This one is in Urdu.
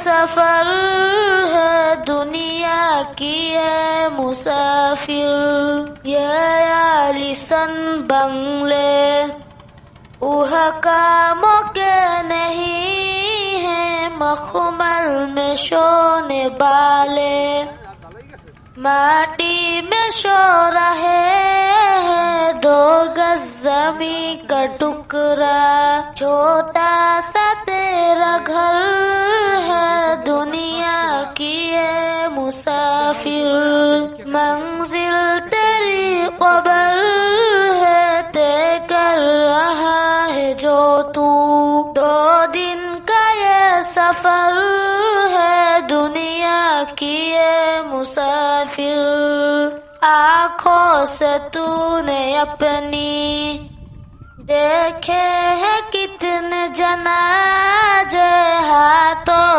سفر ہے دنیا کی ہے مسافر، یہ عالیشان بنگلے احکاموں کے نہیں ہیں، مخمل میں شونے بالے ماٹی میں شو رہے ہیں، 2 گز زمین کا ٹکڑا چھوٹا سا تیرا گھر ہے، دنیا کی ہے مسافر، منزل تیری قبر ہے، طے کر رہا ہے جو تو، 2 دن کا یہ سفر ہے دنیا کی ہے مسافر، آنکھوں سے تو نے اپنی دیکھے ہیں کتنے جنازے، ہاتھوں